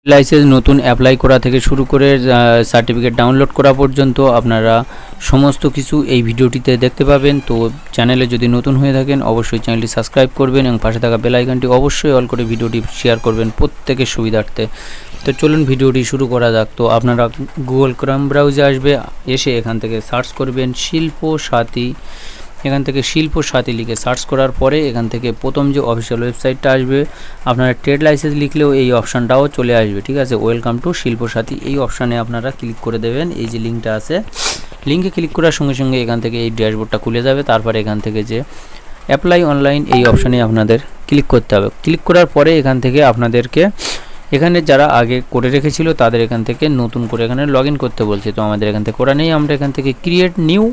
Licence নতুন apply করা থেকে শুরু করে সার্টিফিকেট ডাউনলোড করা পর্যন্ত আপনারা সমস্ত কিছু এই ভিডিওটিতে দেখতে পাবেন। তো চ্যানেলে যদি নতুন হয়ে থাকেন অবশ্যই চ্যানেলটি সাবস্ক্রাইব করবেন এবং পাশে থাকা বেল আইকনটি অবশ্যই অল করে ভিডিওটি শেয়ার করবেন প্রত্যেকের সুবিধার্থে। তো চলুন ভিডিওটি শুরু করা যাক। তো আপনারা গুগল ক্রোম ব্রাউজারে আসবে, এসে এখান থেকে সার্চ করবেন শিল্প সাথী। এখান থেকে শিল্প সাথী লিখে সার্চ করার পরে এখান থেকে প্রথম যে অফিসিয়াল ওয়েবসাইটটা আসবে, আপনারা ট্রেড লাইসেন্স লিখলেও এই অপশানটাও চলে আসবে। ঠিক আছে, ওয়েলকাম টু শিল্প সাথী এই অপশানে আপনারা ক্লিক করে দেবেন। এই যে লিঙ্কটা আছে, লিঙ্কে ক্লিক করার সঙ্গে সঙ্গে এখান থেকে এই ড্যাশবোর্ডটা খুলে যাবে। তারপরে এখান থেকে যে অ্যাপ্লাই অনলাইন এই অপশানে আপনাদের ক্লিক করতে হবে। ক্লিক করার পরে এখান থেকে আপনাদেরকে এখানে যারা আগে করে রেখেছিল তাদের এখান থেকে নতুন করে এখানে লগ ইন করতে বলছে। তো আমাদের এখান থেকে করা নেই, আমরা এখান থেকে ক্রিয়েট নিউ,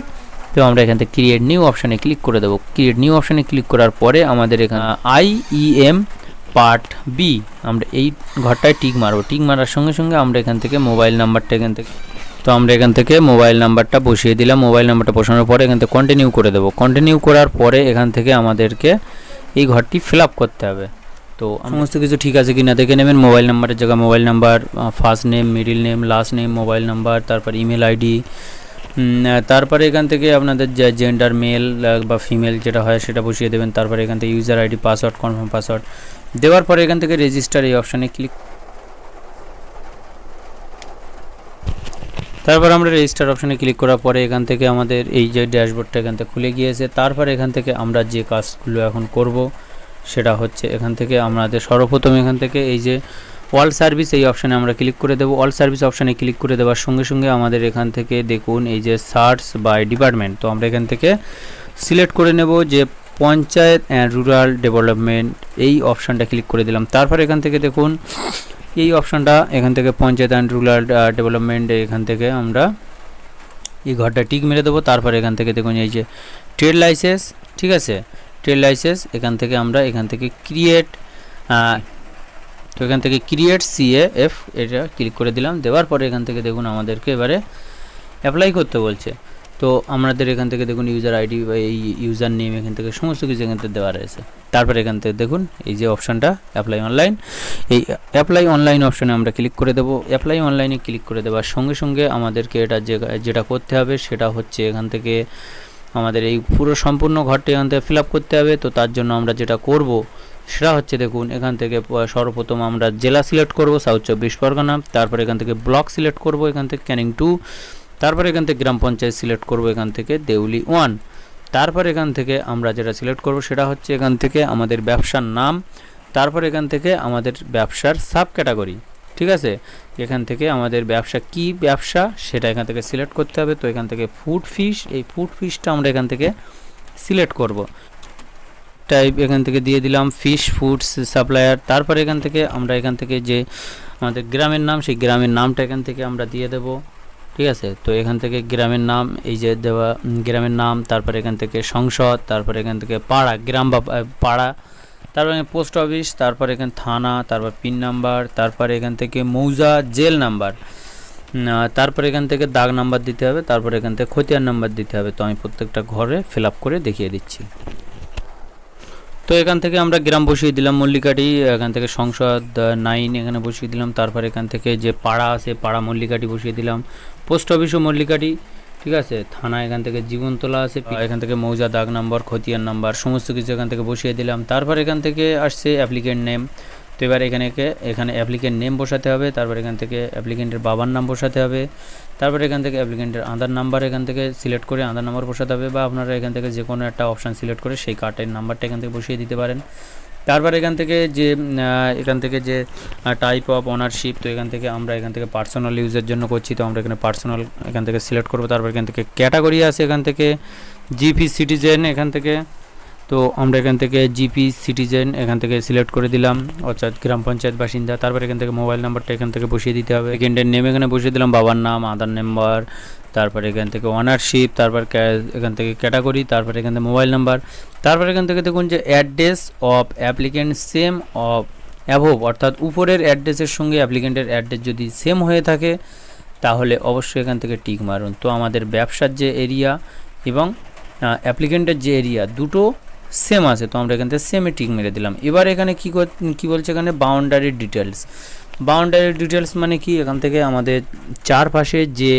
তো আমরা এখান থেকে ক্রিয়েট নিউ অপশানে ক্লিক করে দেবো। ক্রিয়েট নিউ অপশানে ক্লিক করার পরে আমাদের এখানে IEM পার্ট বি আমরা এই ঘরটায় টিক মারবো। টিক মারার সঙ্গে সঙ্গে আমরা এখান থেকে মোবাইল নাম্বারটা এখান থেকে মোবাইল নাম্বারটা বসিয়ে দিলাম। মোবাইল নাম্বারটা বসানোর পরে এখান থেকে কন্টিনিউ করে দেবো। কন্টিনিউ করার পরে এখান থেকে আমাদেরকে এই ঘরটি ফিল আপ করতে হবে। তো সমস্ত কিছু ঠিক আছে কিনা দেখে নেবেন। মোবাইল নাম্বারের জায়গায় mobile number, first name, middle name, last name, mobile number, তারপর ইমেল আইডি, তারপরে এখান থেকে আপনাদের যে জেন্ডার মেল বা ফিমেল যেটা হয় সেটা বসিয়ে দেবেন। তারপরে এখান থেকে user ID, password, confirm password দেওয়ার পরে এখান থেকে রেজিস্টার এই অপশানে ক্লিক, তারপর আমরা রেজিস্টার অপশানে ক্লিক করার পরে এখান থেকে আমাদের এই যে ড্যাশবোর্ডটা এখান থেকে খুলে গিয়েছে। তারপর এখান থেকে আমরা যে কাজগুলো এখন করব সেটা হচ্ছে এখান থেকে আমাদের সর্বপ্রথম এখান থেকে এই যে অল সার্ভিস এই অপশানে আমরা ক্লিক করে দেবো। অল সার্ভিস অপশানে ক্লিক করে দেওয়ার সঙ্গে সঙ্গে আমাদের এখান থেকে দেখুন এই যে সার্চ বাই ডিপার্টমেন্ট, তো আমরা এখান থেকে সিলেক্ট করে নেব যে পঞ্চায়েত অ্যান্ড রুরাল ডেভেলপমেন্ট এই অপশানটা ক্লিক করে দিলাম। তারপর এখান থেকে দেখুন এই অপশানটা এখান থেকে পঞ্চায়েত অ্যান্ড রুরাল ডেভেলপমেন্ট এখান থেকে আমরা এই ঘরটা টিক মেরে দেবো। তারপর এখান থেকে দেখুন এই যে ট্রেড লাইসেন্স, ঠিক আছে, ট্রেড লাইসেন্স এখান থেকে আমরা এখান থেকে ক্রিয়েট, তো এখান থেকে ক্রিয়েট CAF এটা ক্লিক করে দিলাম। দেওয়ার পরে এখান থেকে দেখুন আমাদেরকে এবারে অ্যাপ্লাই করতে বলছে। তো আমাদের এখান থেকে দেখুন ইউজার আইডি বা এই ইউজার নেম এখান থেকে সমস্ত কিছু এখান থেকে দেওয়া রয়েছে। তারপরে এখান থেকে দেখুন এই যে অপশানটা অ্যাপ্লাই অনলাইন, এই অ্যাপ্লাই অনলাইন অপশানে আমরা ক্লিক করে দেবো। অ্যাপ্লাই অনলাইনে ক্লিক করে দেওয়ার সঙ্গে সঙ্গে আমাদেরকে এটা যেটা করতে হবে সেটা হচ্ছে এখান থেকে আমাদের এই পুরো সম্পূর্ণ ঘরটি এখান থেকে ফিল আপ করতে হবে। তো তার জন্য আমরা যেটা করব সেটা হচ্ছে দেখুন এখান থেকে সর্বপ্রথম আমরা জেলা সিলেক্ট করব সাউথ 24 পরগনা, তারপর এখান থেকে ব্লক সিলেক্ট করব এখান থেকে ক্যানিং 2, তারপর এখান থেকে গ্রাম পঞ্চায়েত সিলেক্ট করব এখান থেকে দেউলি 1, তারপর এখান থেকে আমরা যেটা সিলেক্ট করব সেটা হচ্ছে এখান থেকে আমাদের ব্যবসার নাম, তারপর এখান থেকে আমাদের ব্যবসার সাব ক্যাটাগরি, ঠিক আছে, এখান থেকে আমাদের ব্যবসা কি ব্যবসা সেটা এখান থেকে সিলেক্ট করতে হবে। তো এখান থেকে ফুড ফিশ, এই ফুড ফিশটা আমরা এখান থেকে সিলেক্ট করব। টাইপ এখান থেকে দিয়ে দিলাম ফিশ ফুডস সাপ্লায়ার। তারপর এখান থেকে আমরা এখান থেকে যে আমাদের গ্রামের নাম সেই গ্রামের নামটা এখান থেকে আমরা দিয়ে দেব, ঠিক আছে। তো এখান থেকে গ্রামের নাম এই যে দেওয়া গ্রামের নাম, তারপর এখান থেকে সংসদ, তারপর এখান থেকে পাড়া, গ্রাম বা পাড়া, তারপর পোস্ট অফিস, তারপর এখানে থানা, তারপর পিন নাম্বার, তারপর এখান থেকে মৌজা জেল নাম্বার, তারপর এখান থেকে দাগ নাম্বার দিতে হবে, তারপর এখান থেকে খতিয়ান নাম্বার দিতে হবে। তো আমি প্রত্যেকটা ঘরে ফিল আপ করে দেখিয়ে দিচ্ছি। তো এখান থেকে আমরা গ্রাম বসিয়ে দিলাম মল্লিকাটি, এখান থেকে সংসদ 9 এখানে বসিয়ে দিলাম, তারপর এখান থেকে যে পাড়া আছে পাড়া মল্লিকাটি বসিয়ে দিলাম, পোস্ট অফিসও মল্লিকাটি, ঠিক আছে, থানা এখান থেকে জীবনতলা আছে, এখান থেকে মৌজা দাগ নাম্বার খতিয়ান নাম্বার সমস্ত কিছু এখান থেকে বসিয়ে দিলাম। তারপর এখান থেকে আসছে অ্যাপ্লিকেন্ট নেম, তো এবার এখানে অ্যাপ্লিকেন্ট নেম বসাতে হবে, তারপর এখান থেকে অ্যাপ্লিকেন্টের বাবার নাম বসাতে হবে, তারপর এখান থেকে অ্যাপ্লিকেন্টের আধার নাম্বার এখান থেকে সিলেক্ট করে আধার নাম্বার বসাতে হবে, বা আপনারা এখান থেকে যে কোনো একটা অপশান সিলেক্ট করে সেই কার্ডের নাম্বারটা এখান থেকে বসিয়ে দিতে পারেন। তারপর এখান থেকে যে টাইপ অফ ওনারশিপ, তো এখান থেকে আমরা এখান থেকে পার্সোনাল ইউজের জন্য করছি, তো আমরা এখানে পার্সোনাল এখান থেকে সিলেক্ট করব। তারপর এখান থেকে ক্যাটাগরি আছে এখান থেকে GP সিটিজেন এখান থেকে, তো আমরা এখান থেকে GP সিটিজেন এখান থেকে সিলেক্ট করে দিলাম, অর্থাৎ গ্রাম পঞ্চায়েত বাসিন্দা। তারপর এখান থেকে মোবাইল নাম্বারটা এখান থেকে বসিয়ে দিতে হবে, এখানটার নেম এখানে বসিয়ে দিলাম বাবার নাম, আধার নাম্বার, তারপর এখান থেকে ওনারশিপ, তারপর এখান থেকে ক্যাটাগরি, তারপর এখান থেকে মোবাইল নাম্বার, তারপর এখান থেকে দেখুন যে address of applicant same of above, অর্থাৎ উপরের অ্যাড্রেসের সঙ্গে অ্যাপ্লিকেন্টের অ্যাড্রেস যদি সেম হয়ে থাকে তাহলে অবশ্যই এখান থেকে টিক মারুন। তো আমাদের ব্যবসার যে এরিয়া এবং অ্যাপ্লিকেন্টের যে এরিয়া দুটো সেম আছে, তো আমরা এখান থেকে সেমে টিক মেরে দিলাম। এবার এখানে কি বলছে, এখানে বাউন্ডারি ডিটেলস, বাউন্ডারি ডিটেলস মানে কি, এখান থেকে আমাদের চারপাশে যে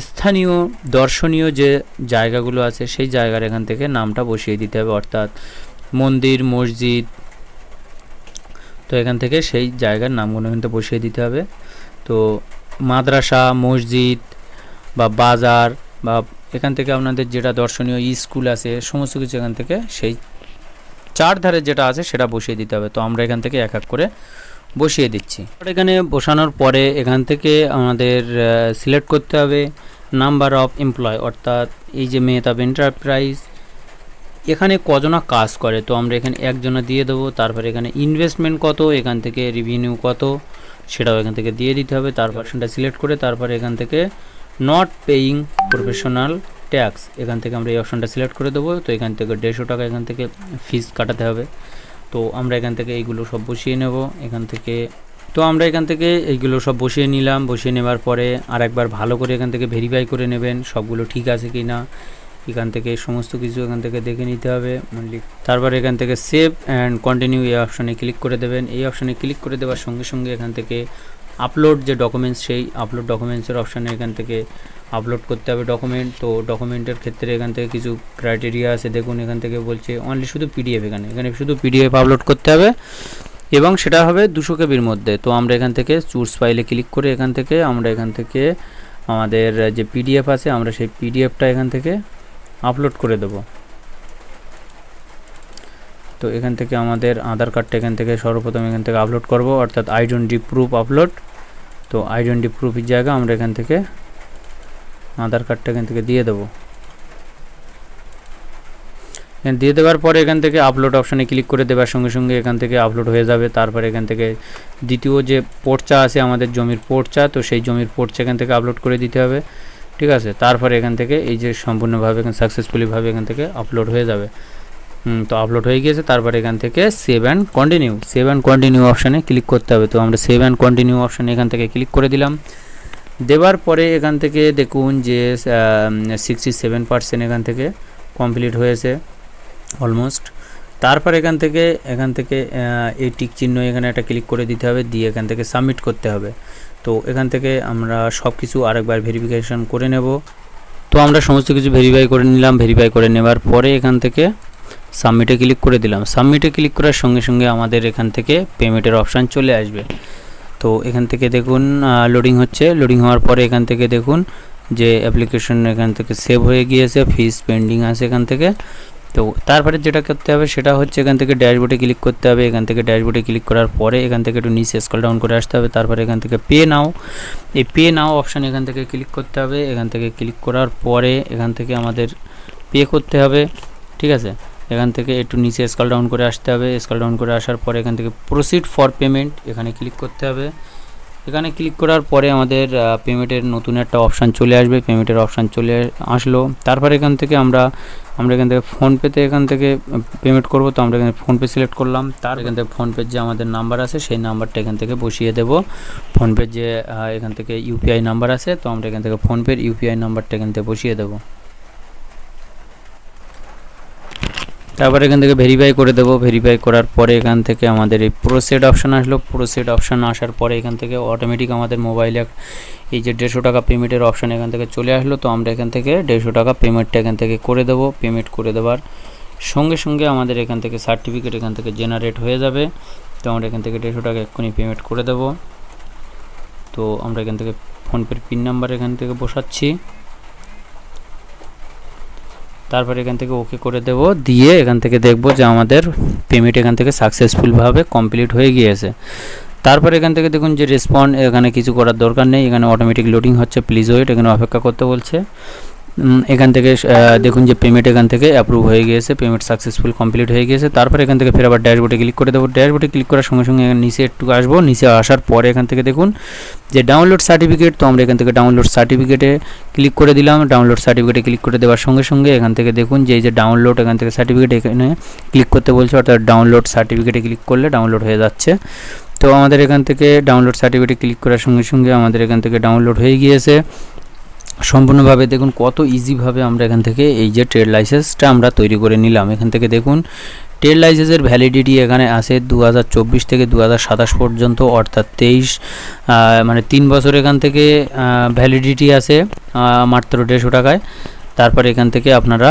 স্থানীয় দর্শনীয় যে জায়গাগুলো আছে সেই জায়গার এখান থেকে নামটা বসিয়ে দিতে হবে, অর্থাৎ মন্দির, মসজিদ, তো এখান থেকে সেই জায়গার নামগুলো কিন্তু বসিয়ে দিতে হবে। তো মাদ্রাসা, মসজিদ বা বাজার বা এখান থেকে আপনাদের যেটা দর্শনীয় স্কুল আছে সমস্ত কিছু এখান থেকে সেই চারধারে যেটা আছে সেটা বসিয়ে দিতে হবে। তো আমরা এখান থেকে এক এক করে বসিয়ে দিচ্ছি। এখানে বসানোর পরে এখান থেকে আমাদের সিলেক্ট করতে হবে নাম্বার অফ এমপ্লয়, অর্থাৎ এই যে মেহতাব এন্টারপ্রাইজ এখানে কজনা কাজ করে, তো আমরা এখানে একজনা দিয়ে দেবো। তারপরে এখানে ইনভেস্টমেন্ট কত, এখান থেকে রেভিনিউ কত সেটাও এখান থেকে দিয়ে দিতে হবে। তারপর সেটা সিলেক্ট করে তারপরে এখান থেকে নট পেইং প্রফেশনাল ট্যাক্স, এখান থেকে আমরা এই অপশানটা সিলেক্ট করে দেবো। তো এখান থেকে 150 টাকা এখান থেকে ফিস কাটাতে হবে। তো আমরা এখান থেকে এইগুলো সব বসিয়ে নেব এখান থেকে। তো আমরা এখান থেকে এইগুলো সব বসিয়ে নিলাম। বসিয়ে নেবার পরে আরেকবার ভালো করে এখান থেকে ভেরিফাই করে নেবেন সবগুলো ঠিক আছে কি না, এখান থেকে সমস্ত কিছু এখান থেকে দেখে নিতে হবে। তারপর এখান থেকে সেভ অ্যান্ড কন্টিনিউ এই অপশানে ক্লিক করে দেবেন। এই অপশানে ক্লিক করে দেওয়ার সঙ্গে সঙ্গে এখান থেকে আপলোড যে ডকুমেন্টস, সেই আপলোড ডকুমেন্টসের অপশানে এখান থেকে আপলোড করতে হবে ডকুমেন্ট। তো ডকুমেন্টের ক্ষেত্রে এখান থেকে কিছু ক্রাইটেরিয়া আছে, দেখুন এখান থেকে বলছে অনলি শুধু পিডিএফ, এখানে শুধু পিডিএফ আপলোড করতে হবে এবং সেটা হবে 200 কেবির মধ্যে। তো আমরা এখান থেকে চুজ ফাইলে ক্লিক করে এখান থেকে আমরা এখান থেকে আমাদের যে পিডিএফ আছে আমরা সেই পিডিএফটা এখান থেকে আপলোড করে দেব। তো এখান থেকে আমাদের আধার কার্ডটা এখান থেকে সর্বপ্রথম এখান থেকে আপলোড করব, অর্থাৎ আইডেন্টি প্রুফ আপলোড। তো আইডেন্টি প্রুফের জায়গা আমরা এখান থেকে আধার কার্ডটা এখান থেকে দিয়ে দেবো। দিয়ে দেওয়ার পরে এখান থেকে আপলোড অপশানে ক্লিক করে দেওয়ার সঙ্গে সঙ্গে এখান থেকে আপলোড হয়ে যাবে। তারপরে এখান থেকে দ্বিতীয় যে পর্চা আছে আমাদের জমির পর্চা, তো সেই জমির পর্চা এখান থেকে আপলোড করে দিতে হবে, ঠিক আছে। তারপরে এখান থেকে এই যে সম্পূর্ণভাবে সাকসেসফুলিভাবে এখান থেকে আপলোড হয়ে যাবে। তো আপলোড হয়ে গিয়েছে। তারপরে এখান থেকে সেভ অ্যান্ড কন্টিনিউ অপশানে ক্লিক করতে হবে। তো আমরা সেভ অ্যান্ড কন্টিনিউ অপশানে এখান থেকে ক্লিক করে দিলাম। দেওয়ার পরে এখান থেকে দেখুন যে 67% এখান থেকে কমপ্লিট হয়েছে অলমোস্ট। তারপর এখান থেকে এই টিক চিহ্ন এখানে একটা ক্লিক করে দিতে হবে, দিয়ে এখান থেকে সাবমিট করতে হবে। তো এখান থেকে আমরা সব কিছু আরেকবার ভেরিফিকেশন করে নেব। তো আমরা সমস্ত কিছু ভেরিফাই করে নিলাম। ভেরিফাই করে নেবার পরে এখান থেকে সাবমিটে ক্লিক করে দিলাম। সাবমিটে ক্লিক করার সঙ্গে সঙ্গে আমাদের এখান থেকে পেমেন্টের অপশান চলে আসবে। তো এখান থেকে দেখুন লোডিং হচ্ছে। লোডিং হওয়ার পরে এখান থেকে দেখুন যে অ্যাপ্লিকেশন এখান থেকে সেভ হয়ে গিয়েছে, ফিস পেন্ডিং আছে এখান থেকে। তো তারপরে যেটা করতে হবে সেটা হচ্ছে এখান থেকে ড্যাশবোর্ডে ক্লিক করতে হবে। এখান থেকে ড্যাশবোর্ডে ক্লিক করার পরে এখান থেকে একটু নিচে স্ক্রল ডাউন করে আসতে হবে। তারপরে এখান থেকে পে নাও, এই পে নাও অপশান এখান থেকে ক্লিক করতে হবে। এখান থেকে ক্লিক করার পরে এখান থেকে আমাদের পে করতে হবে, ঠিক আছে। এখান থেকে একটু নিচে স্ক্রল ডাউন করে আসতে হবে। স্ক্রল ডাউন করে আসার পরে এখান থেকে প্রসিড ফর পেমেন্ট এখানে ক্লিক করতে হবে। এখানে ক্লিক করার পরে আমাদের পেমেন্টের নতুন একটা অপশান চলে আসবে। পেমেন্টের অপশান চলে আসলো। তারপরে এখান থেকে আমরা এখান থেকে ফোনপেতে এখান থেকে পেমেন্ট করব। তো আমরা এখানে ফোনপে সিলেক্ট করলাম। তার এখান থেকে ফোনপের যে আমাদের নাম্বার আছে সেই নাম্বারটা এখান থেকে বসিয়ে দেব। ফোনপের যে এখান থেকে ইউপিআই নাম্বার আছে, তো আমরা এখান থেকে ফোনপের ইউপিআই নাম্বারটা এখান থেকে বসিয়ে দেব। তারপরে এখান থেকে ভেরিফাই করে দেব। ভেরিফাই করার পরে এখান থেকে আমাদের এই প্রোসিড অপশান আসলো। প্রোসিড অপশান আসার পরে এখান থেকে অটোমেটিক আমাদের মোবাইলে এই যে 150 টাকা পেমেন্টের অপশান এখান থেকে চলে আসলো। তো আমরা এখান থেকে 150 টাকা পেমেন্টটা এখান থেকে করে দেব। পেমেন্ট করে দেওয়ার সঙ্গে সঙ্গে আমাদের এখান থেকে সার্টিফিকেট এখান থেকে জেনারেট হয়ে যাবে। তো আমরা এখান থেকে 150 টাকা এক্ষুনি পেমেন্ট করে দেব। তো আমরা এখান থেকে ফোনপের পিন নাম্বার এখান থেকে বসাচ্ছি। তারপরে এখান থেকে ওকে করে দেব, দিয়ে এখান থেকে দেখব যে আমাদের পেমেন্ট এখান থেকে সাকসেসফুলভাবে কমপ্লিট হয়ে গিয়েছে। তারপরে এখান থেকে দেখুন যে রেসপন্ড, এখানে কিছু করার দরকার নেই, এখানে অটোমেটিক লোডিং হচ্ছে, প্লিজ ওয়েট, এখানে অপেক্ষা করতে বলছে। এখান থেকে দেখুন যে পেমেন্ট এখান থেকে অ্যাপ্রুভ হয়ে গিয়েছে, পেমেন্ট সাকসেসফুল কমপ্লিট হয়ে গিয়েছে। তারপরে এখান থেকে ফের আবার ড্যাশবোর্ডে ক্লিক করে দেবো। ড্যাশবোর্ডে ক্লিক করার সঙ্গে সঙ্গে নিচে একটু আসবো। নিচে আসার পরে এখান থেকে দেখুন যে ডাউনলোড সার্টিফিকেট, তো আমরা এখান থেকে ডাউনলোড সার্টিফিকেটে ক্লিক করে দিলাম। ডাউনলোড সার্টিফিকেটে ক্লিক করে দেওয়ার সঙ্গে সঙ্গে এখান থেকে দেখুন যে এই যে ডাউনলোড এখান থেকে সার্টিফিকেট এখানে ক্লিক করতে বলছে, অর্থাৎ ডাউনলোড সার্টিফিকেটে ক্লিক করলে ডাউনলোড হয়ে যাচ্ছে। তো আমাদের এখান থেকে ডাউনলোড সার্টিফিকেটে ক্লিক করার সঙ্গে সঙ্গে আমাদের এখান থেকে ডাউনলোড হয়ে গিয়েছে সম্পূর্ণভাবে। দেখুন কত ইজিভাবে আমরা এখান থেকে এই যে ট্রেড লাইসেন্সটা আমরা তৈরি করে নিলাম। এখান থেকে দেখুন ট্রেড লাইসেন্সের ভ্যালিডিটি এখানে আছে 2024 থেকে 2027 পর্যন্ত, অর্থাৎ 23 মানে 3 বছর এখান থেকে ভ্যালিডিটি আছে মাত্র 150 টাকায়। তারপর এখান থেকে আপনারা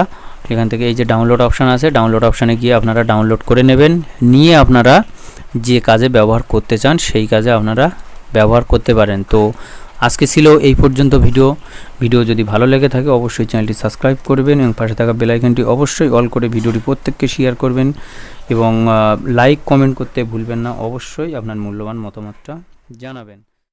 এই যে ডাউনলোড অপশান আছে, ডাউনলোড অপশানে গিয়ে আপনারা ডাউনলোড করে নেবেন, নিয়ে আপনারা যে কাজে ব্যবহার করতে চান সেই কাজে আপনারা ব্যবহার করতে পারেন। তো আজকে ছিল এই পর্যন্ত ভিডিও যদি ভালো লেগে থাকে অবশ্যই চ্যানেলটি সাবস্ক্রাইব করবেন এবং পাশে থাকা বেল আইকনটি অবশ্যই অল করে ভিডিওটি প্রত্যেককে শেয়ার করবেন এবং লাইক কমেন্ট করতে ভুলবেন না। অবশ্যই আপনার মূল্যবান মতামতটা জানাবেন।